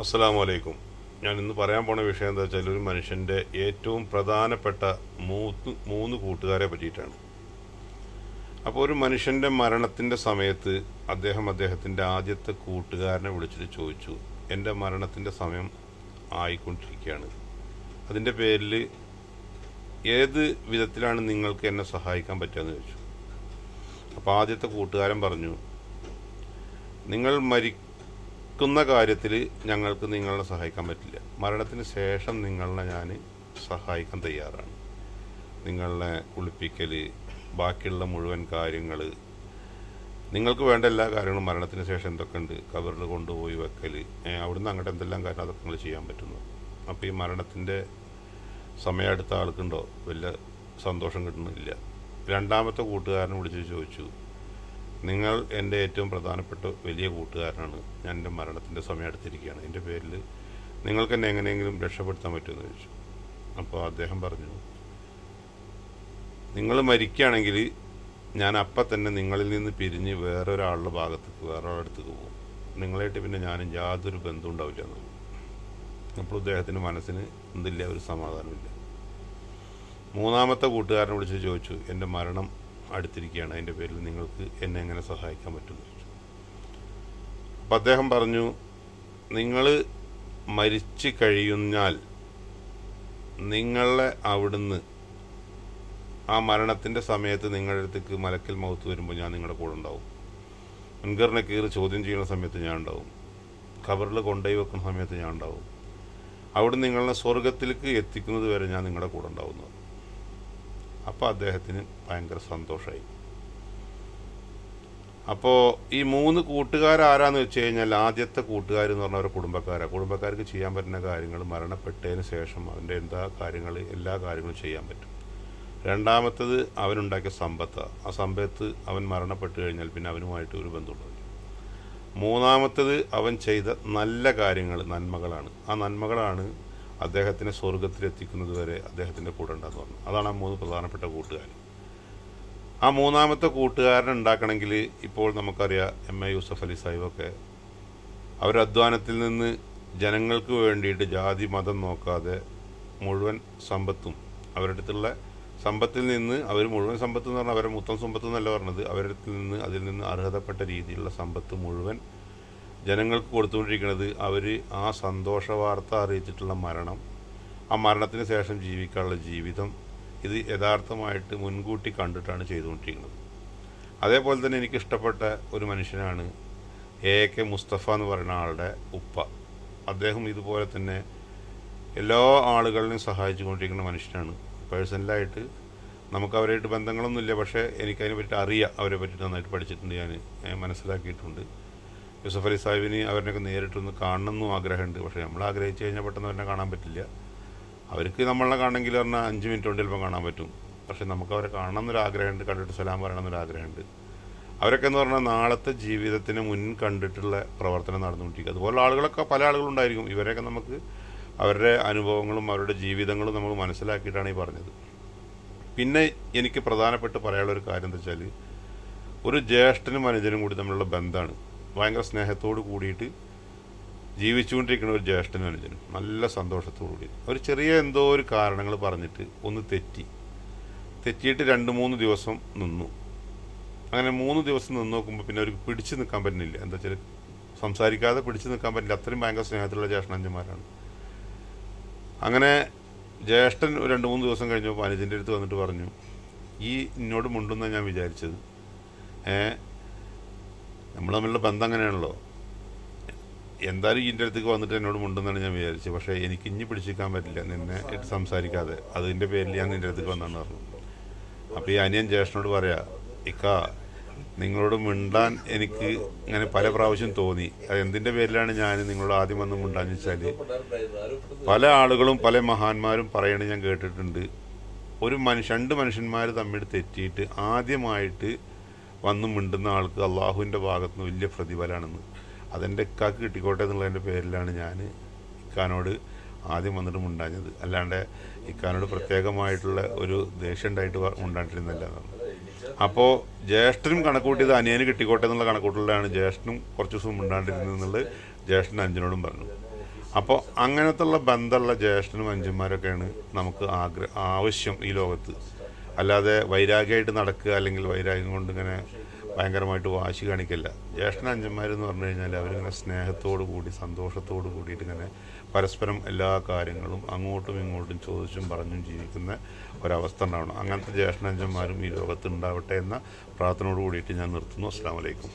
അസ്സലാമു അലൈക്കും. ഞാൻ ഇന്ന് പറയാൻ പോണ വിഷയം എന്താ വെച്ചാൽ ഒരു മനുഷ്യൻ്റെ ഏറ്റവും പ്രധാനപ്പെട്ട മൂന്ന് കൂട്ടുകാരെ പറ്റിയിട്ടാണ്. അപ്പോൾ ഒരു മനുഷ്യൻ്റെ മരണത്തിൻ്റെ സമയത്ത് അദ്ദേഹത്തിൻ്റെ ആദ്യത്തെ കൂട്ടുകാരനെ വിളിച്ചിട്ട് ചോദിച്ചു, എൻ്റെ മരണത്തിൻ്റെ സമയം ആയിക്കൊണ്ടിരിക്കുകയാണ്, അതിൻ്റെ പേരിൽ ഏത് വിധത്തിലാണ് നിങ്ങൾക്ക് എന്നെ സഹായിക്കാൻ പറ്റുകയെന്ന് ചോദിച്ചു. അപ്പോൾ ആദ്യത്തെ കൂട്ടുകാരൻ പറഞ്ഞു, നിങ്ങൾ മരിക്കുന്ന കാര്യത്തിൽ ഞങ്ങൾക്ക് നിങ്ങളെ സഹായിക്കാൻ പറ്റില്ല, മരണത്തിന് ശേഷം നിങ്ങളെ ഞാൻ സഹായിക്കാൻ തയ്യാറാണ്. നിങ്ങളെ കുളിപ്പിക്കൽ, ബാക്കിയുള്ള മുഴുവൻ കാര്യങ്ങൾ, നിങ്ങൾക്ക് വേണ്ട എല്ലാ കാര്യങ്ങളും മരണത്തിന് ശേഷം എന്തൊക്കെ ഉണ്ട്, കബറിൽ കൊണ്ടുപോയി വെക്കൽ, അവിടുന്ന് അങ്ങോട്ട് എന്തെല്ലാം കാര്യം അതൊക്കെ നിങ്ങൾ ചെയ്യാൻ പറ്റുന്നു. അപ്പോൾ ഈ മരണത്തിൻ്റെ സമയം അടുത്ത ആൾക്കുണ്ടോ വലിയ സന്തോഷം കിട്ടുന്നില്ല. രണ്ടാമത്തെ കൂട്ടുകാരനെ വിളിച്ച് ചോദിച്ചു, നിങ്ങൾ എൻ്റെ ഏറ്റവും പ്രധാനപ്പെട്ട വലിയ കൂട്ടുകാരനാണ്, ഞാൻ എൻ്റെ മരണത്തിൻ്റെ സമയം അടുത്തിരിക്കുകയാണ്, എൻ്റെ പേരിൽ നിങ്ങൾക്ക് എന്നെ എങ്ങനെയെങ്കിലും രക്ഷപ്പെടുത്താൻ പറ്റുമെന്ന് ചോദിച്ചു. അപ്പോൾ അദ്ദേഹം പറഞ്ഞു, നിങ്ങൾ മരിക്കുകയാണെങ്കിൽ ഞാൻ അപ്പം തന്നെ നിങ്ങളിൽ നിന്ന് പിരിഞ്ഞ് വേറൊരാളുടെ ഭാഗത്തേക്ക് വേറൊരാളുടെ അടുത്തേക്ക് പോകും, നിങ്ങളായിട്ട് പിന്നെ ഞാനും യാതൊരു ബന്ധം ഉണ്ടാവില്ല എന്ന്. അപ്പോൾ അദ്ദേഹത്തിൻ്റെ മനസ്സിന് എന്തില്ല, ഒരു സമാധാനമില്ല. മൂന്നാമത്തെ കൂട്ടുകാരനെ വിളിച്ച് ചോദിച്ചു, എൻ്റെ മരണം അടുത്തിരിക്കുകയാണ്, അതിൻ്റെ പേരിൽ നിങ്ങൾക്ക് എന്നെ എങ്ങനെ സഹായിക്കാൻ പറ്റുമെന്ന് ചോദിച്ചു. അപ്പം അദ്ദേഹം പറഞ്ഞു, നിങ്ങൾ മരിച്ചു കഴിഞ്ഞാൽ നിങ്ങളെ അവിടുന്ന് ആ മരണത്തിൻ്റെ സമയത്ത് നിങ്ങളുടെ അടുത്തേക്ക് മലക്കൽ മൗത്ത് വരുമ്പോൾ ഞാൻ നിങ്ങളുടെ കൂടെ ഉണ്ടാവും, മുൻകർ നക്കീർ ചോദ്യം ചെയ്യുന്ന സമയത്ത് ഞാൻ ഉണ്ടാവും, ഖബറിൽ കൊണ്ടുപോയി വെക്കുന്ന സമയത്ത് ഞാൻ ഉണ്ടാവും, അവിടെ നിങ്ങളെ സ്വർഗത്തിലേക്ക് എത്തിക്കുന്നത് വരെ ഞാൻ നിങ്ങളുടെ കൂടെ ഉണ്ടാവുന്നു. അപ്പോൾ അദ്ദേഹത്തിന് ഭയങ്കര സന്തോഷമായി. അപ്പോൾ ഈ മൂന്ന് കൂട്ടുകാരാരാന്ന് വെച്ച് കഴിഞ്ഞാൽ, ആദ്യത്തെ കൂട്ടുകാരെന്ന് പറഞ്ഞാൽ അവരുടെ കുടുംബക്കാർക്ക് ചെയ്യാൻ പറ്റുന്ന കാര്യങ്ങൾ മരണപ്പെട്ടതിന് ശേഷം അവൻ്റെ എല്ലാ കാര്യങ്ങളും ചെയ്യാൻ പറ്റും. രണ്ടാമത്തത് അവനുണ്ടാക്കിയ സമ്പത്താണ്, ആ സമ്പത്ത് അവൻ മരണപ്പെട്ട് കഴിഞ്ഞാൽ പിന്നെ അവനുമായിട്ട് ഒരു ബന്ധമുണ്ടാവില്ല. മൂന്നാമത്തത് അവൻ ചെയ്ത നല്ല കാര്യങ്ങൾ, നന്മകളാണ്, ആ നന്മകളാണ് അദ്ദേഹത്തിനെ സ്വർഗത്തിലെത്തിക്കുന്നത് വരെ അദ്ദേഹത്തിൻ്റെ കൂടെ ഉണ്ടാകുന്ന പറഞ്ഞു. അതാണ് ആ മൂന്ന് പ്രധാനപ്പെട്ട കൂട്ടുകാർ. ആ മൂന്നാമത്തെ കൂട്ടുകാരനെ ഉണ്ടാക്കണമെങ്കിൽ ഇപ്പോൾ നമുക്കറിയാം, എം.എ. യൂസഫ് അലി സാഹിബൊക്കെ അവരധ്വാനത്തിൽ നിന്ന് ജനങ്ങൾക്ക് വേണ്ടിയിട്ട് ജാതി മതം നോക്കാതെ മുഴുവൻ സമ്പത്തും അവരുടെ അടുത്തുള്ള സമ്പത്തിൽ നിന്ന്, അവർ മുഴുവൻ സമ്പത്ത് എന്ന് പറഞ്ഞാൽ അവരുടെ മൊത്തം സമ്പത്ത് എന്നല്ല പറഞ്ഞത്, അതിൽ നിന്ന് അർഹതപ്പെട്ട രീതിയിലുള്ള സമ്പത്ത് മുഴുവൻ ജനങ്ങൾക്ക് കൊടുത്തുകൊണ്ടിരിക്കുന്നത്. അവർ ആ സന്തോഷ വാർത്ത അറിയിച്ചിട്ടുള്ള മരണം, ആ മരണത്തിന് ശേഷം ജീവിക്കാനുള്ള ജീവിതം, ഇത് യഥാർത്ഥമായിട്ട് മുൻകൂട്ടി കണ്ടിട്ടാണ് ചെയ്തുകൊണ്ടിരിക്കുന്നത്. അതേപോലെ തന്നെ എനിക്കിഷ്ടപ്പെട്ട ഒരു മനുഷ്യനാണ് എ.കെ. മുസ്തഫ എന്ന് പറയുന്ന ആളുടെ ഉപ്പ. അദ്ദേഹം ഇതുപോലെ തന്നെ എല്ലാ ആളുകളെയും സഹായിച്ചു കൊണ്ടിരിക്കുന്ന മനുഷ്യനാണ്. പേഴ്സണലായിട്ട് നമുക്ക് അവരായിട്ട് ബന്ധങ്ങളൊന്നുമില്ല, പക്ഷേ എനിക്കതിനെ പറ്റി അറിയാം, അവരെ പറ്റി നന്നായിട്ട് പഠിച്ചിട്ടുണ്ട്, ഞാൻ മനസ്സിലാക്കിയിട്ടുണ്ട്. യൂസഫ് അലി സാഹിബിന് അവരിനൊക്കെ നേരിട്ടൊന്ന് കാണണമെന്നും ആഗ്രഹമുണ്ട്. പക്ഷേ നമ്മൾ ആഗ്രഹിച്ചു കഴിഞ്ഞാൽ പെട്ടെന്ന് അവരെ കാണാൻ പറ്റില്ല. അവർക്ക് നമ്മളെ കാണണമെങ്കിൽ പറഞ്ഞാൽ 5 മിനിറ്റ് കൊണ്ട് ചിലപ്പോൾ കാണാൻ പറ്റും. പക്ഷേ നമുക്ക് അവരെ കാണണം എന്നൊരാഗ്രഹമുണ്ട്, കണ്ടിട്ട് സലാം പറയണമെന്നൊരാഗ്രഹമുണ്ട്. അവരൊക്കെ എന്ന് പറഞ്ഞാൽ നാളത്തെ ജീവിതത്തിന് മുൻ കണ്ടിട്ടുള്ള പ്രവർത്തനം നടന്നുകൊണ്ടിരിക്കുക. അതുപോലെ ആളുകളൊക്കെ പല ആളുകളുണ്ടായിരിക്കും. ഇവരെയൊക്കെ നമുക്ക് അവരുടെ അനുഭവങ്ങളും അവരുടെ ജീവിതങ്ങളും നമ്മൾ മനസ്സിലാക്കിയിട്ടാണ് ഈ പറഞ്ഞത്. പിന്നെ എനിക്ക് പ്രധാനപ്പെട്ട് പറയാനുള്ള ഒരു കാര്യം എന്താ വെച്ചാൽ, ഒരു ജ്യേഷ്ഠനും അനുജനും കൂടി തമ്മിലുള്ള ബന്ധമാണ്. ഭയങ്കര സ്നേഹത്തോട് കൂടിയിട്ട് ജീവിച്ചുകൊണ്ടിരിക്കുന്ന ഒരു ജ്യേഷ്ഠനും അനുജനും നല്ല സന്തോഷത്തോടു കൂടി ഒരു ചെറിയ എന്തോ ഒരു കാരണങ്ങൾ പറഞ്ഞിട്ട് ഒന്ന് തെറ്റിയിട്ട് 2-3 ദിവസം നിന്നു. അങ്ങനെ 3 ദിവസം നിന്ന് നോക്കുമ്പോൾ പിന്നെ അവർക്ക് പിടിച്ചു നിൽക്കാൻ പറ്റുന്നില്ല. എന്താ വെച്ചാൽ സംസാരിക്കാതെ പിടിച്ചു നിൽക്കാൻ പറ്റില്ല, അത്രയും ഭയങ്കര സ്നേഹത്തിലുള്ള ജ്യേഷ്ഠനഞ്ചന്മാരാണ്. അങ്ങനെ ജ്യേഷ്ഠൻ 2-3 ദിവസം കഴിഞ്ഞപ്പോൾ അനുജൻ്റെ അടുത്ത് വന്നിട്ട് പറഞ്ഞു, ഈ എന്നോട് മുണ്ടെന്നാണ് ഞാൻ വിചാരിച്ചത്, നമ്മൾ തമ്മിലുള്ള ബന്ധം അങ്ങനെയാണല്ലോ, എന്തായാലും ഇതിൻ്റെ അടുത്തേക്ക് വന്നിട്ട് എന്നോട് മുണ്ടെന്നാണ് ഞാൻ വിചാരിച്ചത്, പക്ഷേ എനിക്ക് ഇനി പിടിച്ചിരിക്കാൻ പറ്റില്ല നിന്നെ സംസാരിക്കാതെ, അതിൻ്റെ പേരിൽ ഞാൻ നിൻ്റെ അടുത്തേക്ക് വന്നാണ് പറഞ്ഞു. അപ്പോൾ ഈ അനിയൻ ജ്യേഷ്ഠനോട് പറയാ, ഇക്ക നിങ്ങളോട് മിണ്ടാൻ എനിക്ക് ഇങ്ങനെ പല പ്രാവശ്യം തോന്നി, അത് എന്തിൻ്റെ പേരിലാണ് ഞാൻ നിങ്ങളോട് ആദ്യം വന്ന് മിണ്ടാന്ന് വെച്ചാൽ, പല ആളുകളും പല മഹാന്മാരും പറയണത് ഞാൻ കേട്ടിട്ടുണ്ട്, രണ്ട് മനുഷ്യന്മാർ തമ്മിൽ തെറ്റിയിട്ട് ആദ്യമായിട്ട് വന്ന് മിണ്ടുന്ന ആൾക്ക് അള്ളാഹുവിൻ്റെ ഭാഗത്ത് നിന്ന് വലിയ പ്രതിഫലമാണെന്ന്. അതെൻ്റെ ഇക്കാക്ക് കിട്ടിക്കോട്ടെ എന്നുള്ളതിൻ്റെ പേരിലാണ് ഞാൻ ഇക്കാനോട് ആദ്യം വന്നിട്ട് മിണ്ടാഞ്ഞത്, അല്ലാണ്ട് ഇക്കാനോട് പ്രത്യേകമായിട്ടുള്ള ഒരു ദേഷ്യം ഉണ്ടായിട്ട് മിണ്ടാണ്ടിരുന്നില്ല എന്നാണ്. അപ്പോൾ ജ്യേഷ്ഠനും കണക്കൂട്ടിയത് അനിയന് കിട്ടിക്കോട്ടെ എന്നുള്ള കണക്കൂട്ടലാണ് ജ്യേഷ്ഠനും കുറച്ച് ദിവസം മിണ്ടാണ്ടിരുന്നെന്നുള്ളത് ജ്യേഷ്ഠൻ അനുജനോടും പറഞ്ഞു. അപ്പോൾ അങ്ങനത്തുള്ള ബന്ധമുള്ള ജ്യേഷ്ഠനും അഞ്ചന്മാരൊക്കെയാണ് നമുക്ക് ആവശ്യം ഈ ലോകത്ത്. അല്ലാതെ വൈരാഗ്യമായിട്ട് നടക്കുക, അല്ലെങ്കിൽ വൈരാഗ്യം കൊണ്ട് ഇങ്ങനെ ഭയങ്കരമായിട്ട് വാശി കാണിക്കില്ല. ജ്യേഷ്ഠൻ അഞ്ചന്മാരെന്ന് പറഞ്ഞു കഴിഞ്ഞാൽ അവരിങ്ങനെ സ്നേഹത്തോടു കൂടി സന്തോഷത്തോടു കൂടിയിട്ട് ഇങ്ങനെ പരസ്പരം എല്ലാ കാര്യങ്ങളും അങ്ങോട്ടും ഇങ്ങോട്ടും ചോദിച്ചും പറഞ്ഞും ജീവിക്കുന്ന ഒരവസ്ഥ ഉണ്ടാവണം. അങ്ങനത്തെ ജ്യേഷ്ഠൻ അഞ്ചന്മാരും ഈ ലോകത്ത് ഉണ്ടാവട്ടെ എന്ന പ്രാർത്ഥനയോട് കൂടിയിട്ട് ഞാൻ നിർത്തുന്നു. അസ്സലാമു അലൈക്കും.